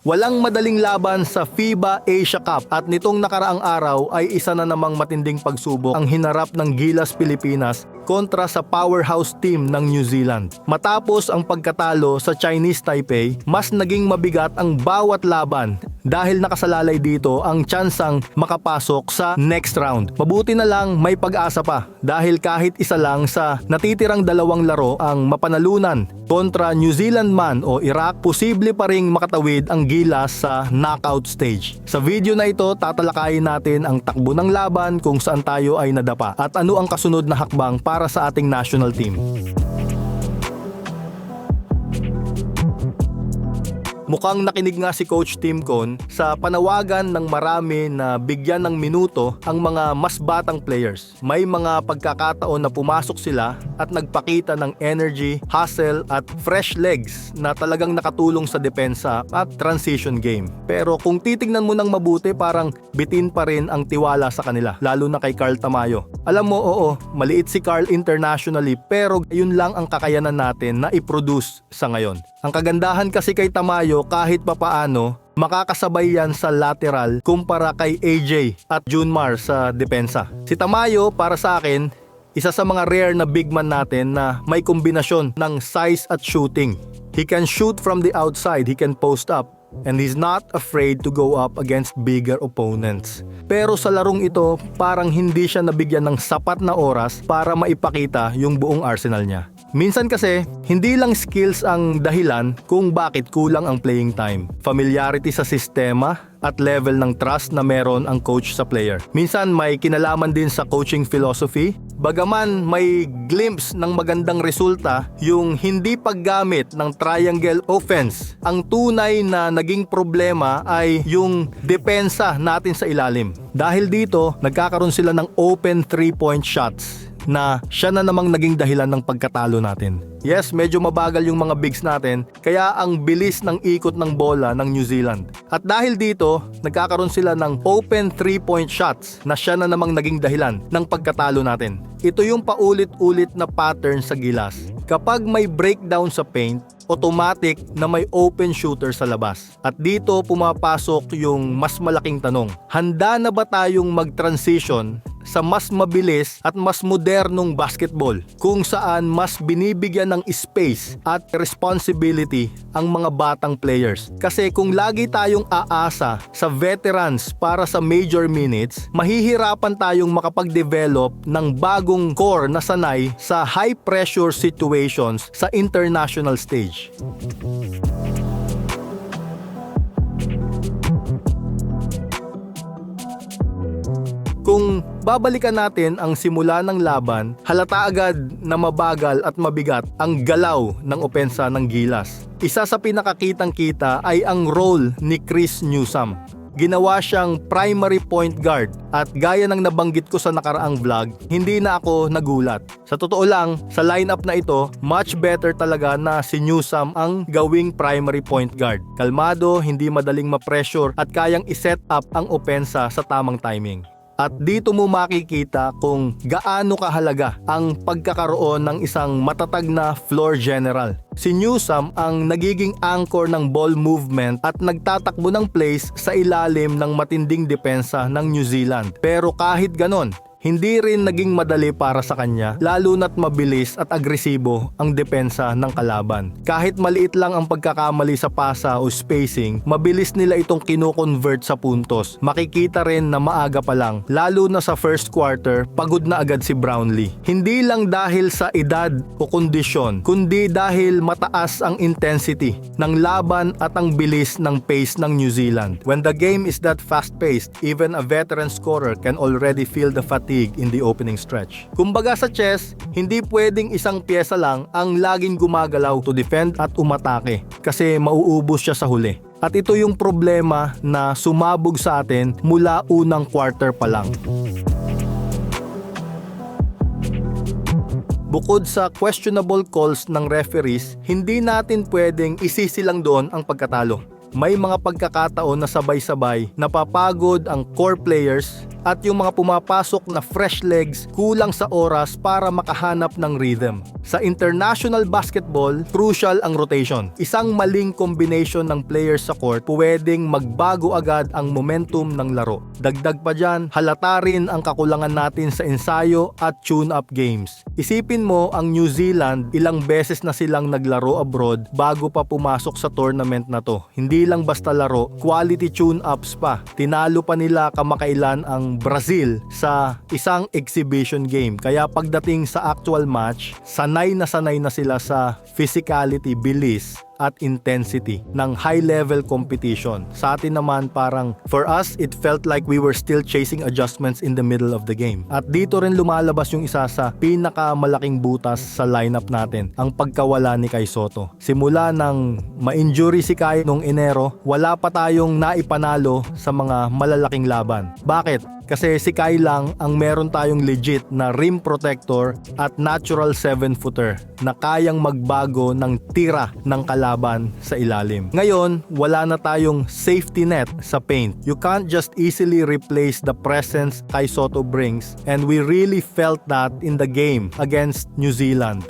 Walang madaling laban sa FIBA Asia Cup at nitong nakaraang araw ay isa na namang matinding pagsubok ang hinarap ng Gilas Pilipinas kontra sa powerhouse team ng New Zealand. Matapos ang pagkatalo sa Chinese Taipei, mas naging mabigat ang bawat laban dahil nakasalalay dito ang tsansang makapasok sa next round. Mabuti na lang may pag-asa pa dahil kahit isa lang sa natitirang dalawang laro ang mapanalunan kontra New Zealand man o Iraq, posible pa ring makatawid ang Gilas sa knockout stage. Sa video na ito, tatalakayin natin ang takbo ng laban, kung saan tayo ay nadapa at ano ang kasunod na hakbang para sa ating national team. Mukhang nakinig nga si Coach Tim Con sa panawagan ng marami na bigyan ng minuto ang mga mas batang players. May mga pagkakataon na pumasok sila at nagpakita ng energy, hustle at fresh legs na talagang nakatulong sa depensa at transition game. Pero kung titignan mo ng mabuti, parang bitin pa rin ang tiwala sa kanila, lalo na kay Carl Tamayo. Alam mo, oo, maliit si Carl internationally, pero yun lang ang kakayanan natin na i-produce sa ngayon. Ang kagandahan kasi kay Tamayo, kahit papaano, makakasabay yan sa lateral kumpara kay AJ at Junmar sa depensa. Si Tamayo, para sa akin, isa sa mga rare na big man natin na may kombinasyon ng size at shooting. He can shoot from the outside, he can post up, and he's not afraid to go up against bigger opponents. Pero sa larong ito, parang hindi siya nabigyan ng sapat na oras para maipakita yung buong arsenal niya. Minsan kasi, hindi lang skills ang dahilan kung bakit kulang ang playing time. Familiarity sa sistema at level ng trust na meron ang coach sa player. Minsan may kinalaman din sa coaching philosophy. Bagaman may glimpse ng magandang resulta, yung hindi paggamit ng triangle offense. Ang tunay na naging problema ay yung depensa natin sa ilalim. Dahil dito, nagkakaroon sila ng open 3-point shots na siya na namang naging dahilan ng pagkatalo natin. Yes, medyo mabagal yung mga bigs natin, kaya ang bilis ng ikot ng bola ng New Zealand. At dahil dito, nagkakaroon sila ng open 3-point shots na siya na namang naging dahilan ng pagkatalo natin. Ito yung paulit-ulit na pattern sa Gilas. Kapag may breakdown sa paint, automatic na may open shooter sa labas. At dito pumapasok yung mas malaking tanong. Handa na ba tayong mag-transition sa mas mabilis at mas modernong basketball, kung saan mas binibigyan ng space at responsibility ang mga batang players? Kasi kung lagi tayong aasa sa veterans para sa major minutes, mahihirapan tayong makapag-develop ng bagong core na sanay sa high pressure situations sa international stage. Kung babalikan natin ang simula ng laban, halata agad na mabagal at mabigat ang galaw ng opensa ng Gilas. Isa sa pinakakitang-kita ay ang role ni Chris Newsome. Ginawa siyang primary point guard at gaya ng nabanggit ko sa nakaraang vlog, hindi na ako nagulat. Sa totoo lang, sa lineup na ito, much better talaga na si Newsome ang gawing primary point guard. Kalmado, hindi madaling ma-pressure at kayang iset up ang opensa sa tamang timing. At dito mo makikita kung gaano kahalaga ang pagkakaroon ng isang matatag na floor general. Si Newsome ang nagiging anchor ng ball movement at nagtatakbo ng plays sa ilalim ng matinding depensa ng New Zealand. Pero kahit ganon, hindi rin naging madali para sa kanya, lalo na't mabilis at agresibo ang depensa ng kalaban. Kahit maliit lang ang pagkakamali sa pasa o spacing, mabilis nila itong kino-convert sa puntos. Makikita rin na maaga pa lang, lalo na sa first quarter, pagod na agad si Brownlee. Hindi lang dahil sa edad o kondisyon, kundi dahil mataas ang intensity ng laban at ang bilis ng pace ng New Zealand. When the game is that fast-paced, even a veteran scorer can already feel the fatigue in the opening stretch. Kumbaga sa chess, hindi pwedeng isang pyesa lang ang laging gumagalaw to defend at umatake kasi mauubos siya sa huli. At ito yung problema na sumabog sa atin mula unang quarter pa lang. Bukod sa questionable calls ng referees, hindi natin pwedeng isisilang doon ang pagkatalo. May mga pagkakataon na sabay-sabay napapagod ang core players at yung mga pumapasok na fresh legs kulang sa oras para makahanap ng rhythm. Sa international basketball, crucial ang rotation. Isang maling combination ng players sa court, pwedeng magbago agad ang momentum ng laro. Dagdag pa dyan, halata rin ang kakulangan natin sa ensayo at tune-up games. Isipin mo ang New Zealand, ilang beses na silang naglaro abroad bago pa pumasok sa tournament na to. Hindi lang basta laro, quality tune-ups pa. Tinalo pa nila kamakailan ang Brazil sa isang exhibition game. Kaya pagdating sa actual match, sanay na sila sa physicality, bilis at intensity ng high-level competition. Sa atin naman parang, for us, it felt like we were still chasing adjustments in the middle of the game. At dito rin lumalabas yung isa sa pinakamalaking butas sa lineup natin, ang pagkawala ni Kai Sotto. Simula nang ma-injury si Kai noong Enero, wala pa tayong naipanalo sa mga malalaking laban. Bakit? Kasi si Kai lang ang meron tayong legit na rim protector at natural 7-footer na kayang magbago ng tira ng kalaban sa ilalim. Ngayon, wala na tayong safety net sa paint. You can't just easily replace the presence Kai Sotto brings, and we really felt that in the game against New Zealand.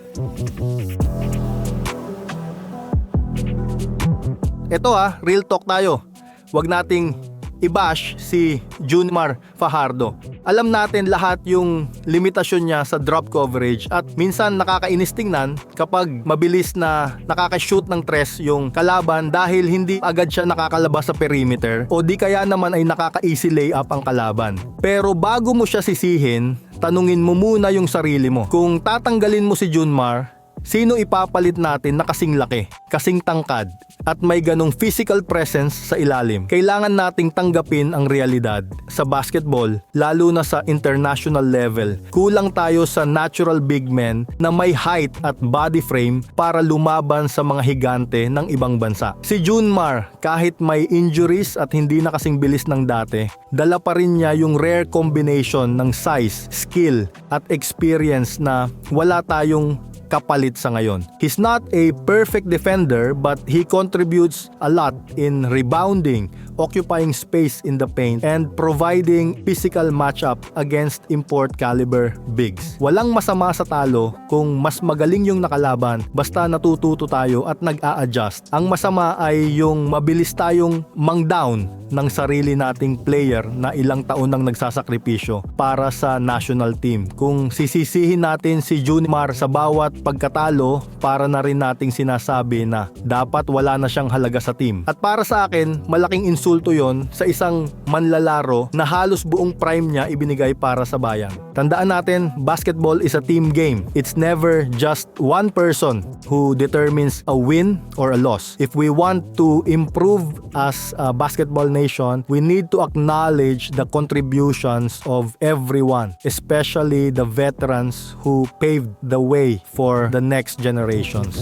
Ito real talk tayo. Wag nating i-bash si Junmar Fajardo. Alam natin lahat yung limitasyon niya sa drop coverage at minsan nakakainis tingnan kapag mabilis na nakaka-shoot ng tres yung kalaban dahil hindi agad siya nakakalabas sa perimeter o di kaya naman ay nakaka-easy layup ang kalaban. Pero bago mo siya sisihin, tanungin mo muna yung sarili mo. Kung tatanggalin mo si Junmar, sino ipapalit natin na kasing laki, kasing tangkad, at may ganong physical presence sa ilalim? Kailangan nating tanggapin ang realidad. Sa basketball, lalo na sa international level, kulang tayo sa natural big men na may height at body frame para lumaban sa mga higante ng ibang bansa. Si Junmar, kahit may injuries at hindi na kasing bilis ng dati, dala pa rin niya yung rare combination ng size, skill, at experience na wala tayong kapalit sa ngayon. He's not a perfect defender but he contributes a lot in rebounding, occupying space in the paint, and providing physical matchup against import caliber bigs. Walang masama sa talo kung mas magaling yung nakalaban basta natututo tayo at nag-a-adjust. Ang masama ay yung mabilis tayong mang-down ng sarili nating player na ilang taon nang nagsasakripisyo para sa national team. Kung sisisihin natin si Junmar sa bawat pagkatalo, para na rin nating sinasabi na dapat wala na siyang halaga sa team. At para sa akin, malaking insulto yon sa isang manlalaro na halos buong prime niya ibinigay para sa bayan. Tandaan natin, basketball is a team game. It's never just one person who determines a win or a loss. If we want to improve as a basketball nation, we need to acknowledge the contributions of everyone, especially the veterans who paved the way for the next generations.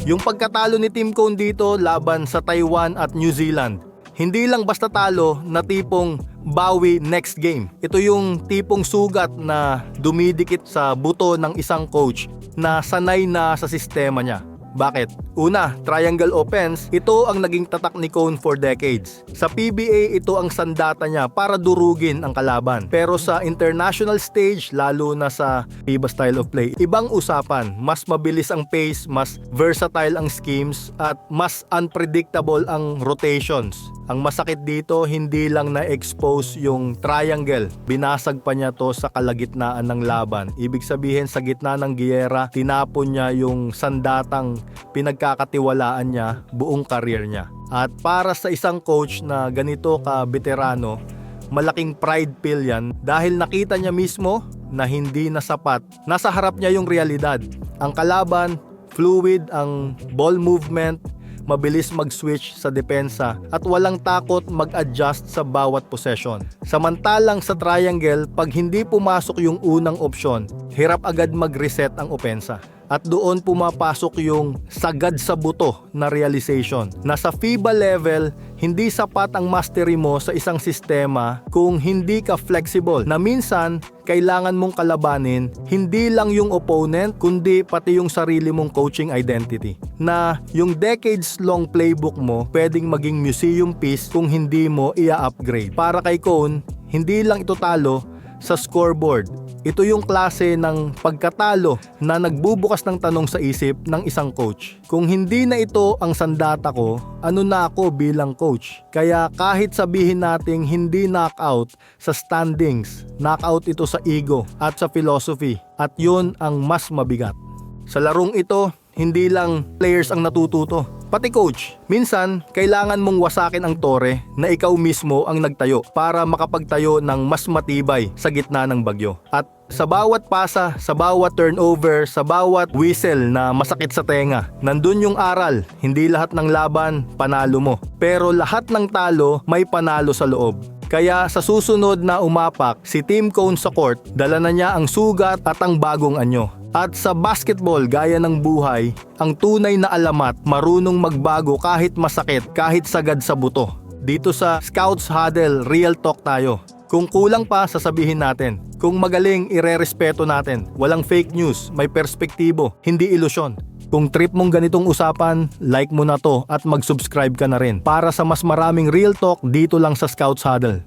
Yung pagkatalo ni Tim Cone dito laban sa Taiwan at New Zealand, hindi lang basta talo na tipong bawi next game. Ito yung tipong sugat na dumidikit sa buto ng isang coach na sanay na sa sistema niya. Bakit? Una, triangle offense, ito ang naging tatak ni Cone for decades. Sa PBA, ito ang sandata niya para durugin ang kalaban. Pero sa international stage, lalo na sa FIBA style of play, ibang usapan. Mas mabilis ang pace, mas versatile ang schemes, at mas unpredictable ang rotations. Ang masakit dito, hindi lang na-expose yung triangle. Binasag pa niya to sa kalagitnaan ng laban. Ibig sabihin, sa gitna ng giyera, tinapon niya yung sandatang pinagkakatiwalaan niya buong career niya. At para sa isang coach na ganito ka-veterano, malaking pride pill yan dahil nakita niya mismo na hindi na sapat. Nasa harap niya yung realidad. Ang kalaban, fluid ang ball movement, mabilis mag-switch sa depensa at walang takot mag-adjust sa bawat possession. Samantalang sa triangle, pag hindi pumasok yung unang opsyon, hirap agad mag-reset ang opensa. At doon pumapasok yung sagad sa buto na realization. Na sa FIBA level, hindi sapat ang mastery mo sa isang sistema kung hindi ka flexible. Na minsan, kailangan mong kalabanin hindi lang yung opponent, kundi pati yung sarili mong coaching identity. Na yung decades-long playbook mo, pwedeng maging museum piece kung hindi mo i-upgrade. Para kay Cone, hindi lang ito talo, sa scoreboard. Ito yung klase ng pagkatalo na nagbubukas ng tanong sa isip ng isang coach. Kung hindi na ito ang sandata ko, ano na ako bilang coach? Kaya kahit sabihin nating hindi knockout sa standings, knockout ito sa ego at sa philosophy. At yun ang mas mabigat. Sa larong ito, hindi lang players ang natututo, pati coach. Minsan, kailangan mong wasakin ang tore na ikaw mismo ang nagtayo para makapagtayo ng mas matibay sa gitna ng bagyo. At sa bawat pasa, sa bawat turnover, sa bawat whistle na masakit sa tenga, nandun yung aral. Hindi lahat ng laban, panalo mo. Pero lahat ng talo, may panalo sa loob. Kaya sa susunod na umapak, si Tim Cone sa court, dala na niya ang sugat at ang bagong anyo. At sa basketball, gaya ng buhay, ang tunay na alamat, marunong magbago kahit masakit, kahit sagad sa buto. Dito sa Scouts Huddle, real talk tayo. Kung kulang pa, sasabihin natin. Kung magaling, irerespeto natin. Walang fake news, may perspektibo, hindi ilusyon. Kung trip mong ganitong usapan, like mo na to at mag-subscribe ka na rin para sa mas maraming real talk dito lang sa Scouts Huddle.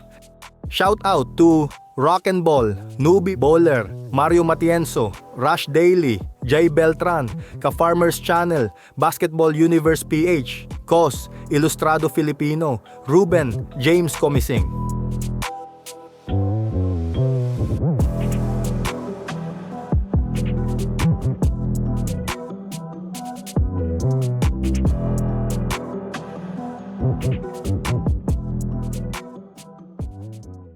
Shout out to Rock and Ball, Newbie Bowler, Mario Matienzo, Rush Daily, Jay Beltran, Ka-Farmers Channel, Basketball Universe PH, Cos, Ilustrado Filipino, Ruben, James Comising.